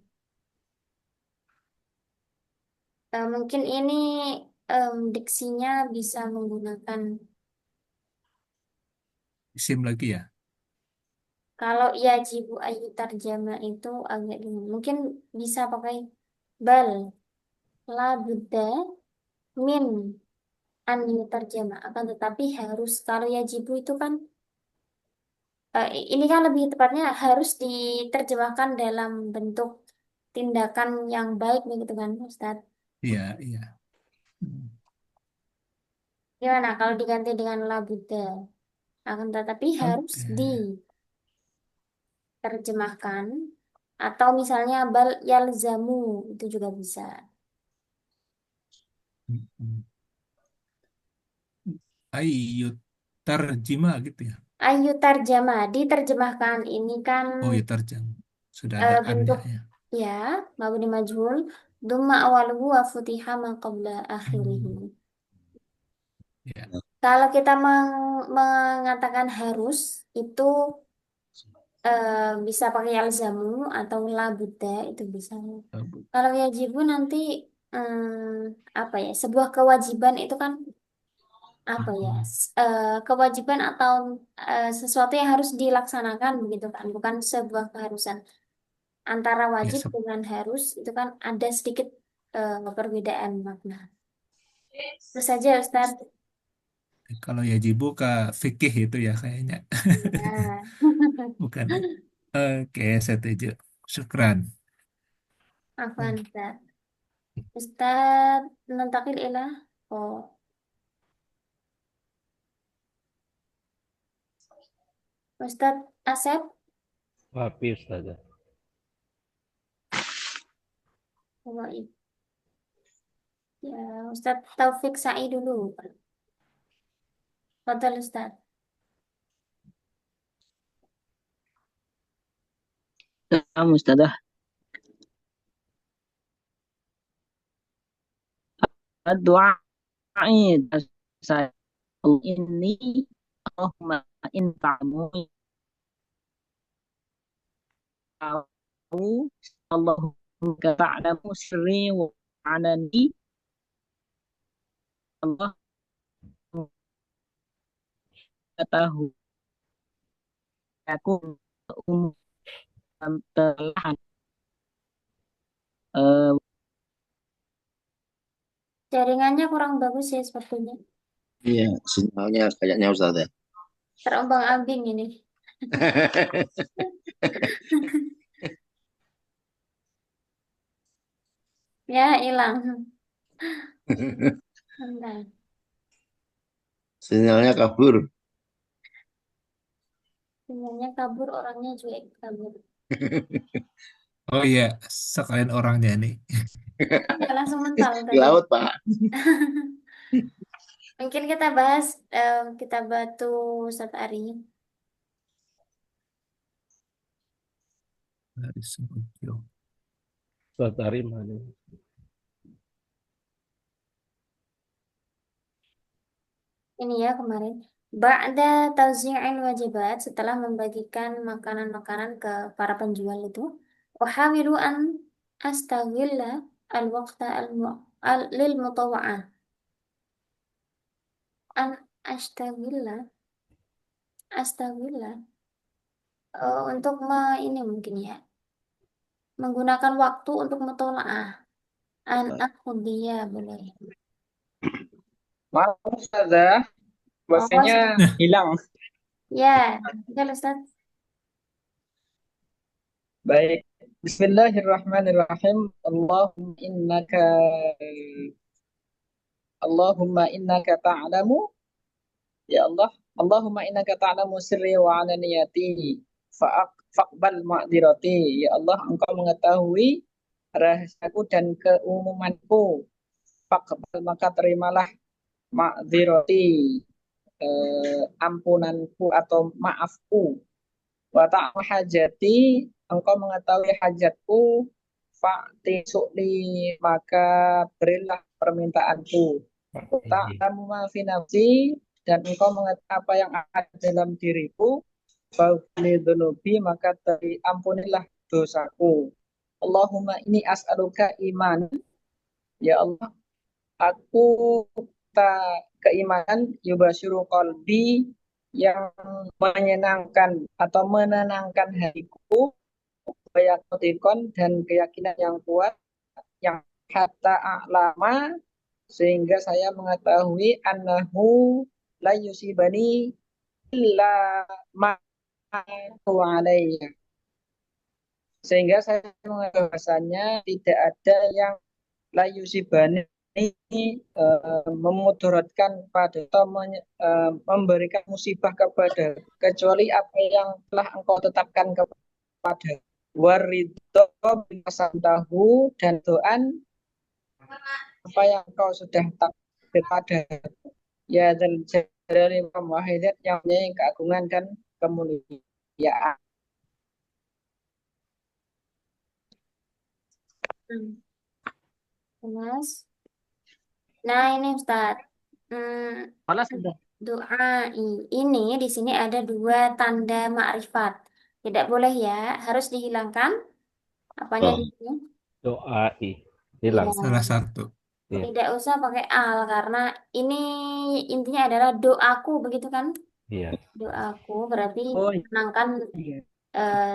Mungkin ini diksinya bisa menggunakan, Isim lagi ya. kalau yajibu ayu tarjama itu agak bingung. Mungkin bisa pakai bal la budda min an yutarjama, akan tetapi harus, kalau yajibu itu kan ini kan lebih tepatnya harus diterjemahkan dalam bentuk tindakan yang baik begitu kan Ustadz. Iya, iya. Hmm. Gimana kalau diganti dengan la budda, akan tetapi harus Oke. diterjemahkan, atau misalnya bal yalzamu itu juga bisa. Hmm. Ayo tarjima gitu ya. Ayu tarjama diterjemahkan, ini kan Oh ya, tarjam. Sudah ada annya bentuk ya. ya mabni majhul dumma awaluhu wa futiha ma qabla akhirih. Hmm. Ya. Kalau kita mengatakan harus itu bisa pakai yalzamu atau la budda itu bisa. Kalau yajibu nanti apa ya, sebuah kewajiban itu kan apa ya, kewajiban atau sesuatu yang harus dilaksanakan begitu kan, bukan sebuah keharusan. Antara Ya, wajib dengan harus itu kan ada sedikit perbedaan makna. Itu saja Ustaz. kalau yajibu ke fikih itu ya kayaknya. Ya. Bukan ya. Oke, setuju. Syukran. Afwan Ustaz. Ustaz nantakil ilah. Oh, Ustaz Asep. Wapi Ustazah. Oh, ya, Ustaz Taufik Sa'i dulu. Fadal Ustaz. Naam Ustazah. Doa saya ini Allahumma in ta'mu tahu Allahumma ta'lamu sirri wa anani Allah mengetahui aku umum telah Jaringannya kurang bagus ya sepertinya. Iya, sinyalnya kayaknya Ustaz ya. Terombang-ambing ini. Ya, hilang. Bentar. Sinyalnya kabur. Sinyalnya kabur, orangnya juga kabur. Oh iya, sekalian orangnya nih. Ya, langsung mental Di tadi. laut, Pak. Mungkin kita bahas kita batu Ustadz Ari. Dari Sumantio. Suatu hari mana? Ini ya kemarin. Ba'da tauzi'il wajibat, setelah membagikan makanan-makanan ke para penjual itu, uhawilu an astaghilla al-waqta lil mutawa'ah. An astaghilla, astaghilla untuk ini mungkin ya, menggunakan waktu untuk mutola'ah. An akhudiyah boleh. Maaf Ustazah, Oh, bahasanya hilang. ya, ya Ustaz. Baik. Bismillahirrahmanirrahim. Allahumma innaka ta'lamu ya Allah. Allahumma innaka ta'lamu sirri wa alaniyati faqbal ma'dirati. Ya Allah, Engkau mengetahui rahasiaku dan keumumanku. Faqbal, maka terimalah ma'dirati, ampunanku atau maafku. Wa ta'lam hajati, engkau mengetahui hajatku. Fa'ti su'li, maka berilah permintaanku. Wa ta'lamu ma fi nafsi, dan engkau mengetahui apa yang ada dalam diriku. Faghfirli dzunubi, maka ampunilah dosaku. Allahumma ini as'aluka iman. Ya Allah, aku keimanan yubasyiru qalbi, yang menyenangkan atau menenangkan hatiku, bayakotikon, dan keyakinan yang kuat, yang hatta a'lama, sehingga saya mengetahui annahu la yusibani illa ma alayya, sehingga saya mengetahui bahasanya tidak ada yang la yusibani memudaratkan pada atau memberikan musibah kepada, kecuali apa yang telah engkau tetapkan kepada. Waridho tahu, dan doan apa yang engkau sudah takdir pada. Ya dan dari wahidat, yang punya keagungan dan kemuliaan. Mas. Nah, ini Ustaz. Malas sudah. Doa ini di sini ada dua tanda ma'rifat. Tidak boleh ya, harus dihilangkan apanya Oh. di sini? Doai. Hilang. Iya. Salah satu. Iya. Tidak usah pakai al karena ini intinya adalah doaku, begitu kan? Iya. Doaku berarti Oh, iya. menangkan Iya.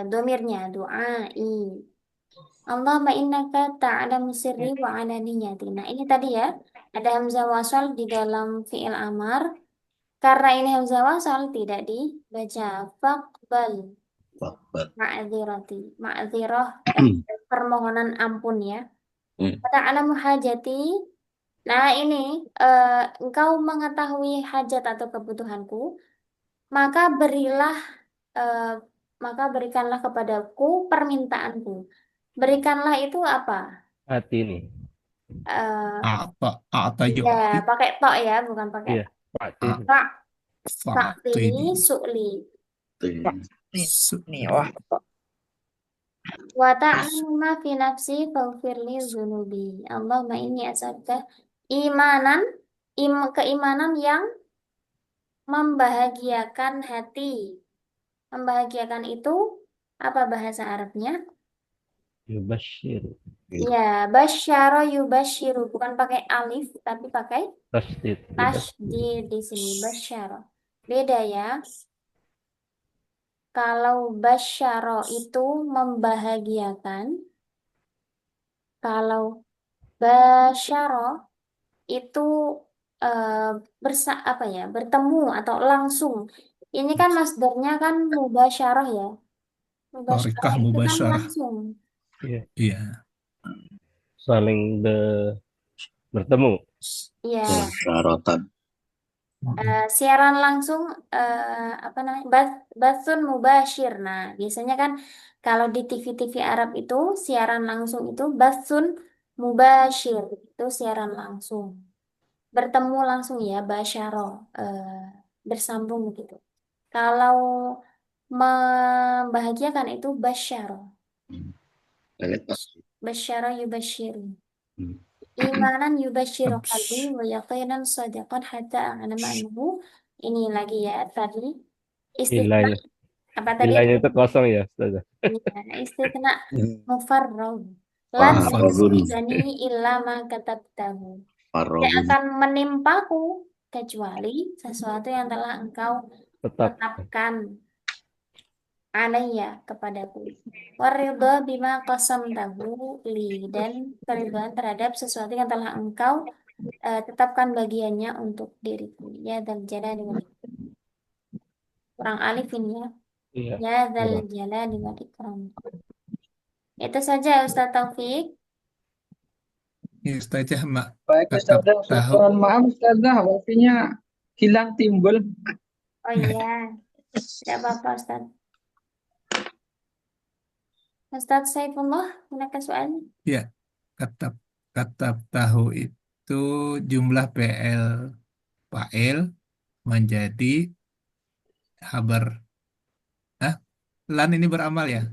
domirnya doai. Allahumma innaka ta'lamu sirri wa alaniyati. Nah, ini tadi ya, ada hamzah wasal di dalam fi'il amar. Karena ini hamzah wasal tidak dibaca faqbal Akbar. ma'dzirati. Ma'dzirah permohonan ampun ya. Hmm. Ta'lamu hajati. Nah, ini engkau mengetahui hajat atau kebutuhanku, maka eh, berikanlah kepadaku permintaanku. Berikanlah itu apa? Hati nih. A'ta Ya, yu'ti. pakai tok ya, bukan pakai Iya. Hati nih. tak. Tak Fa'tini. ini su'li. Nih, wah. Wa ta'lamu ma fi nafsi faghfirli dzunubi. Allahumma inni as'aluka imanan, keimanan yang membahagiakan hati. Membahagiakan itu apa bahasa Arabnya? Yubashir. Ya, basyara yubasyiru bukan pakai alif tapi pakai Tasdid gitu. tasydid di sini basyara. Beda ya. Kalau basyara itu membahagiakan, kalau basyara itu eh, apa ya, bertemu atau langsung. Ini kan masdarnya kan mubasyarah ya. Mubasyarah Torikah itu kan mubasyarah. langsung. Iya. Iya. Saling bertemu. Ya, Musyaratan. siaran langsung apa namanya? Basun mubasyir. Nah, biasanya kan kalau di TV-TV Arab itu siaran langsung itu basun mubasyir. Itu siaran langsung. Bertemu langsung ya, basyaro, bersambung gitu. Kalau membahagiakan itu basyaro. Basyaro yubasyiru. Imanan yubasyiru qalbi Abs. wa yaqinan sadiqan hatta a'lama annahu. Ini lagi ya tadi istisna Ilahnya. apa tadi? Ilahnya itu kosong ya, Ustazah. Ya, istisna mufarrad. Lan Farrahun. yusibani illa ma katabtahu. Tidak Farrahun. akan menimpaku kecuali sesuatu yang telah engkau Tetap. tetapkan alaiya kepadaku. Waridha bima qasamtahu li dan keridhaan terhadap sesuatu yang telah engkau tetapkan bagiannya untuk diriku. Ya dzal jalali wal kurang alif ini ya. Iya. Ya dzal Kurang. jalali wal ikram. Itu saja Ustaz Taufik. Ya, Ustazah, Mak. Baik Tetap Ustazah, tahu. mohon maaf Ustazah, wifi-nya hilang timbul. Oh iya, tidak apa-apa Ustaz. Ustaz Saifullah, manakah soalnya? Ya, tetap tetap tahu itu jumlah PL fa'il menjadi habar. Ah, lan ini beramal ya.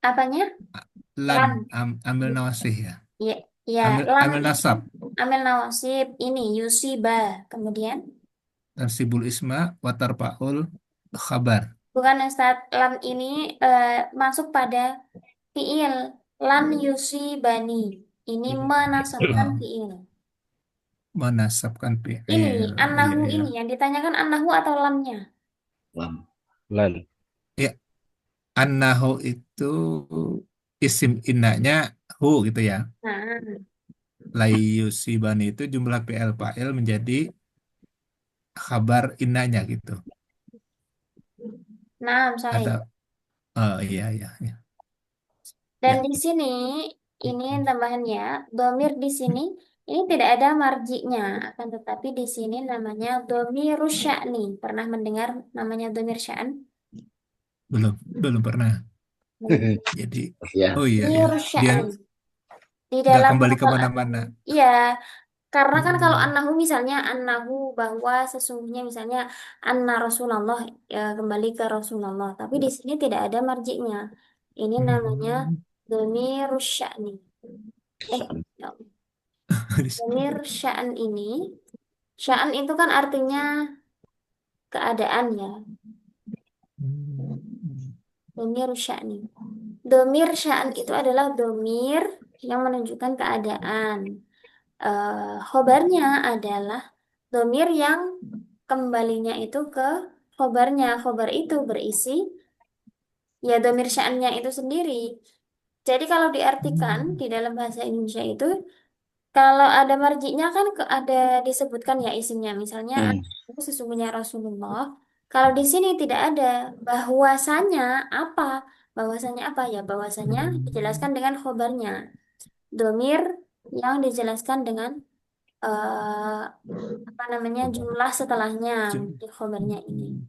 Apanya? Lan Lan. ambil nawasih ya. Ya, ya, Ambil lan ambil nasab. amil nawasib ini yusiba. Kemudian Tansibul isma watar paul khabar. bukan Ustaz, lan ini masuk pada fiil lan yusibani. Ini menasabkan Oh, fiil. menasabkan Ini PL. Iya annahu ya. ini yang ditanyakan annahu atau lamnya. Lam. Lan. Ya, annahu itu isim innanya hu gitu ya. Nah, Layusibani itu jumlah PL fa'il menjadi kabar innanya gitu. nah, sorry. Atau oh iya iya iya. Dan Ya. di sini ini tambahannya domir di sini ini tidak ada marjinya, akan tetapi di sini namanya domir sya'ni. Pernah mendengar namanya domir sya'an? Belum belum pernah. Jadi Ya. oh iya ya. Domir Dia sya'an. Di nggak dalam kembali lafal kemana-mana. iya, karena kan kalau Hmm. annahu misalnya annahu bahwa sesungguhnya misalnya anna Rasulullah ya, kembali ke Rasulullah, tapi di sini tidak ada marjinya. Ini namanya Hmm. domir sya'ni. Ya Allah. Domir sya'an ini, sya'an itu kan artinya keadaan ya. Hmm. Domir sya'ni. Domir sya'an itu adalah domir yang menunjukkan keadaan. Khobarnya adalah domir yang kembalinya itu ke khobarnya. Khobar itu berisi ya domir sya'annya itu sendiri. Jadi kalau diartikan di dalam bahasa Indonesia itu kalau ada marjinya kan ada disebutkan ya isimnya. Misalnya Hmm. aku sesungguhnya Rasulullah. Kalau di sini tidak ada bahwasanya apa? Bahwasanya apa ya? Bahwasanya dijelaskan dengan khobarnya. Domir yang dijelaskan dengan eh, apa namanya jumlah setelahnya Ju- di khobarnya ini.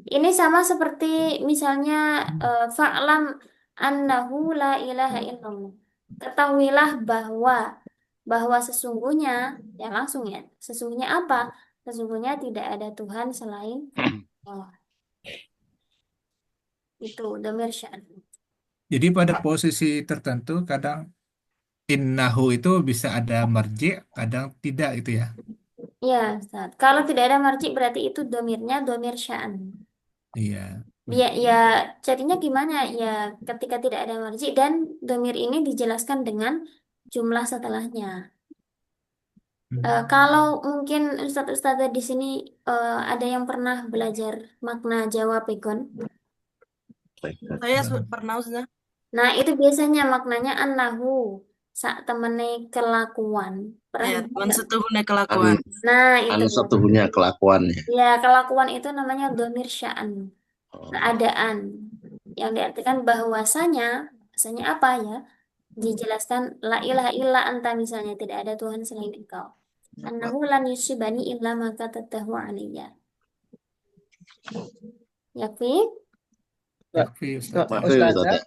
Ini sama seperti misalnya fa'lam annahu la ilaha illallah. Ketahuilah bahwa sesungguhnya ya langsung ya. Sesungguhnya apa? Sesungguhnya tidak ada Tuhan selain Allah. Itu domir sya'n. Jadi pada posisi tertentu kadang innahu itu bisa ada marji, kadang tidak itu ya. Ya, Ustaz. Kalau tidak ada marji berarti itu domirnya domir sya'n. Iya. Ya, ya jadinya gimana? Ya, ketika tidak ada marji dan domir ini dijelaskan dengan jumlah setelahnya. Kalau mungkin Ustadz-Ustadzah di sini ada yang pernah belajar makna Jawa Pegon. Saya pernah Ustazah. Nah, itu biasanya maknanya annahu sak temene kelakuan. Pernah Ya, dengar teman nggak? setuhunnya Anu, kelakuan. Nah, itu. anu setuhunya kelakuannya. Ya, kelakuan itu namanya domir sya'an, Oh, keadaan. Yang diartikan bahwasanya apa ya? Dijelaskan la ilaha illa anta misalnya tidak ada Tuhan selain engkau. Annahu lan yusibani illa maka tatahu alayya. Yakfi? Yakfi Ustaz. Kak Maaf ya Ustaz Ustazah, ya.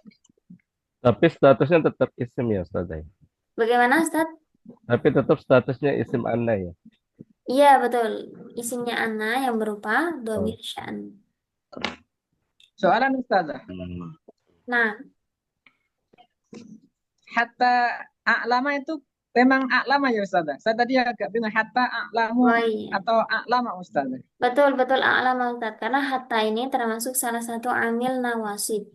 Tapi statusnya tetap isim ya Ustaz ya. Bagaimana Ustaz? Tapi tetap statusnya isim anna ya. Iya betul. Isimnya Anna yang berupa Oh. domir sya'an. soalan Ustazah. Nah, Hatta a'lama itu memang a'lama ya Ustazah. Saya tadi agak bingung hatta a'lamu oh iya. atau a'lama Ustazah. Betul a'lam Ustaz. Karena hatta ini termasuk salah satu amil nawasib.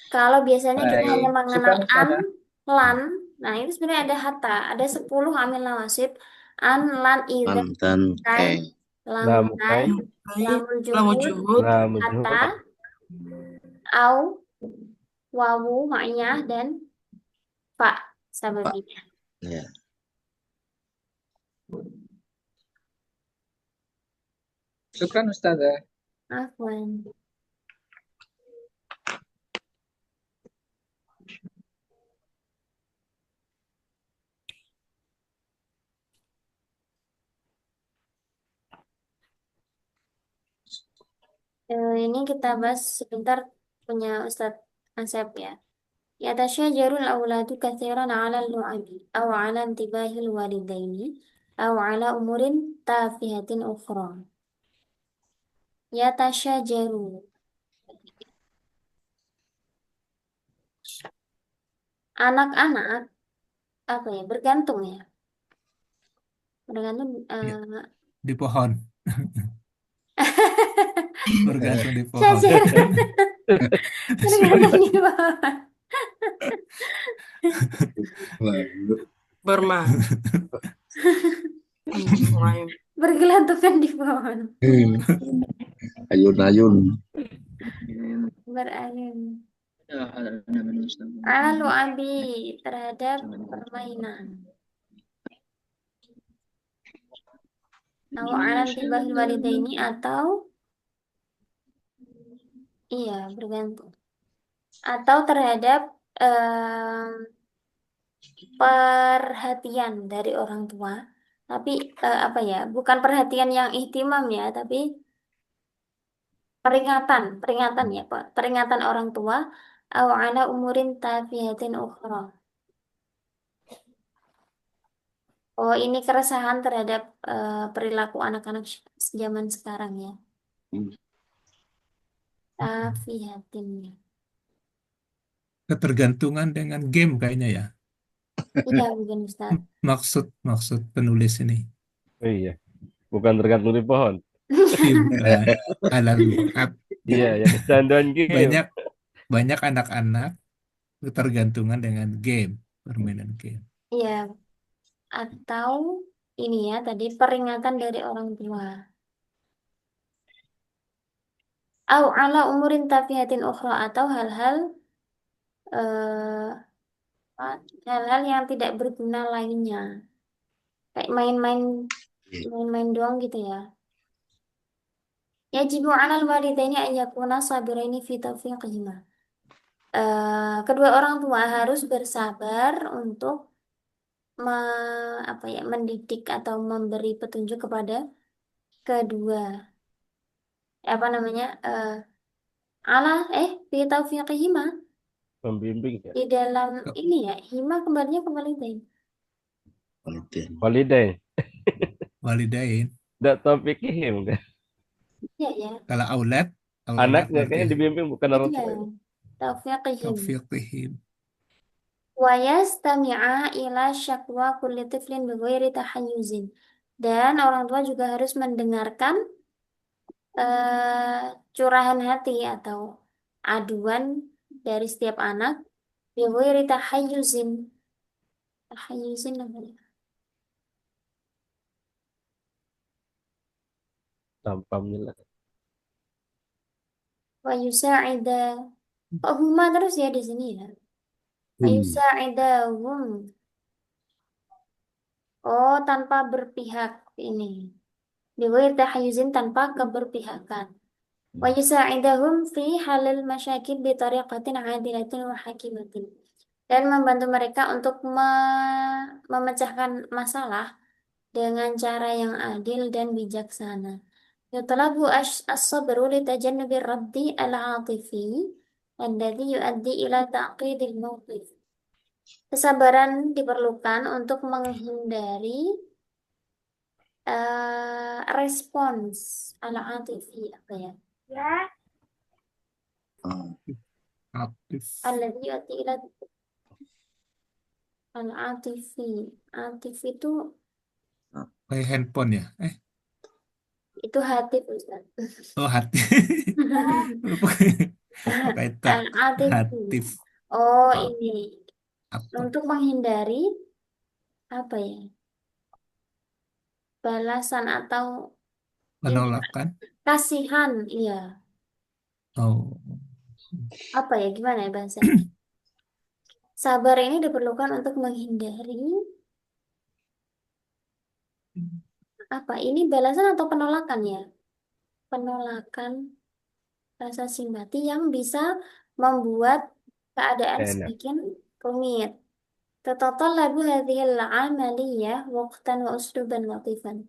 Kalau biasanya kita hanya Baik, mengenal syukran an, Ustazah. lan, nah itu sebenarnya ada hatta, ada 10 amil nawasib, an, lan, idza, Mantan kai, lamun kai, Lamukai, Baik, lamun lamu juhud, juhud, hatta, lamujuhud, au, wawu, ma'iyah, dan fa sababiyah. ya. Syukran Ustazah. Afwan. Ini kita bahas sebentar punya Ustadz Asep ya. يتشاجر الأولاد كثيرا على اللعب أو على انتباه الوالدين أو على أمور تافهة أخرى. يتشاجر anak-anak apa ya bergantung ya bergantung Ya, di pohon. Bergantung di pohon. Syajar bergantung di bawah bermain. bergelantungan di pohon Ayun-ayun. berayun lalu abi terhadap permainan atau alam tibahil walidaini atau iya bergantung atau terhadap perhatian dari orang tua tapi apa ya bukan perhatian yang ihtimam ya tapi peringatan ya Pak peringatan orang tua au ala umurin tafihatin ukhra. Oh ini keresahan terhadap perilaku anak-anak zaman sekarang ya tafihatin Ketergantungan dengan game kayaknya ya. iya bukan Ustaz. Maksud penulis ini. oh iya, bukan tergantung di pohon. Iya, bukan. Alal lu'ab. Iya ya, kecanduan game. Banyak anak-anak ketergantungan dengan game, permainan game. Iya atau ini ya tadi peringatan dari orang tua au ala umurin tafihatin ukhra atau eh, hal-hal yang tidak berguna lainnya kayak main-main doang gitu ya yajibu 'alal walidaini an yakuna sabiraini fi tawfiqihima. Kedua orang tua harus bersabar untuk apa ya mendidik atau memberi petunjuk kepada kedua apa namanya ala fi taufiqihima Pembimbing ya. di dalam ini ya hima kembalinya ke walidain. Walidain. Walidain. Tidak taufikihim kan. Iya ya. Kalau aulad Anaknya berarti kayaknya dibimbing bukan orang Iya. tua. Taufiqihim. taufiqihim. Wa yastami'a ila syakwa kulli tiflin bighairi tahayyuzin. Dan orang tua juga harus mendengarkan eh, curahan hati atau aduan dari setiap anak bighairi tahayyuzin. Tahayyuzin namanya. Tanpa menyela- Wa yusa'ida. Kok huma terus ya di sini ya? Wa yusa'idahum. Oh, tanpa berpihak ini. Bighairi tahayyuzin tanpa keberpihakan. Wa yusa'idahum fi halil masyakil bi tariqatin 'adilatin wa hakimatin. Dan membantu mereka untuk memecahkan masalah dengan cara yang adil dan bijaksana. Yutlabu as-sabru li tajannubi raddi al-'atifi alladhi yuaddi ila ta'qidil mawqif. Kesabaran diperlukan untuk menghindari respons al-'atifi apa ya? Aktif. Alladhi yuaddi ila al-'atifi. Atif itu Kayak handphone ya? hati Ustaz. Oh hati. Kayak Al-'atifi. hatif. Oh, Oh, ini apa? untuk menghindari apa ya? Balasan atau Penolakan. kasihan, iya. Oh, Apa ya? Gimana ya bahasanya? Sabar ini diperlukan untuk menghindari apa? Ini balasan atau penolakan ya? Penolakan rasa simpati yang bisa membuat keadaan enak. semakin rumit. Tatatallabu hadhil amaliyah waqtan wa usluban latifan.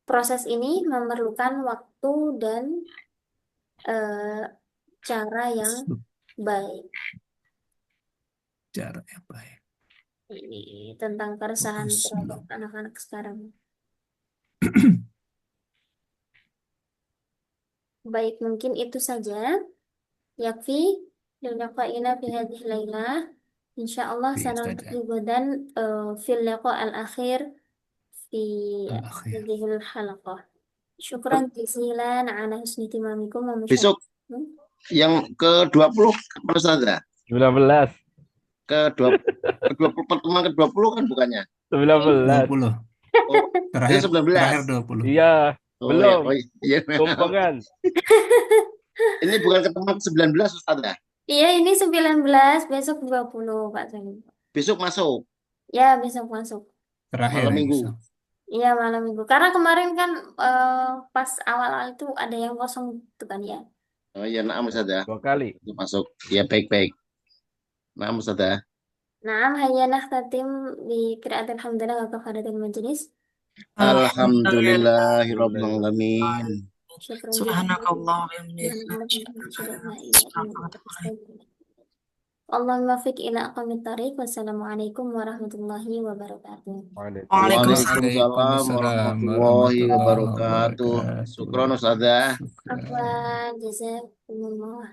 Proses ini memerlukan waktu dan eh, cara yang baik. cara apa ya? Ini tentang keresahan Bagus. terhadap anak-anak sekarang. Baik, mungkin itu saja. Yakfi lilaqa'ina fi hadhihi lailah. Insyaallah Iya, sanaltaqi Ustazah. gadan fil liqa' al-akhir fi Al-akhir. hadhihi al-halaqah. Syukran jazilan ala husni timamikum wa Besok musyarakat. yang ke-20 kapan Ustazah? 19. Ke-20 pertemuan ke-20 kan bukannya? 19. 20. Oh, Terakhir, ini 19. terakhir 20. Iya, Oh, belum. ya, oh, iya. Tumpengan. Ini bukan pertemuan ke-19 Ustazah. Iya, ini 19, besok 20, Pak Salim. Besok masuk Ya, besok masuk. Terakhir malam ya, minggu. besok. Iya, malam minggu. Karena kemarin kan pas awal-awal itu ada yang kosong itu kan ya. Oh iya, naam Ustazah. 2 kali. Masuk. Ya, baik-baik. Naam Ustazah. Naam, hayya nakhtatim bi qiraatil hamdalah wa kafaratil majlis. Alhamdulillahirabbil alamin. Syukran Subhanakallah wa jazilan. bihamdika. Allahumma fiq ila aqwamit thariq. Wassalamualaikum warahmatullahi wabarakatuh. Waalaikumsalam warahmatullahi wabarakatuh. wabarakatuh. Syukron Ustazah. Syukran. Afwan, jazakumullah.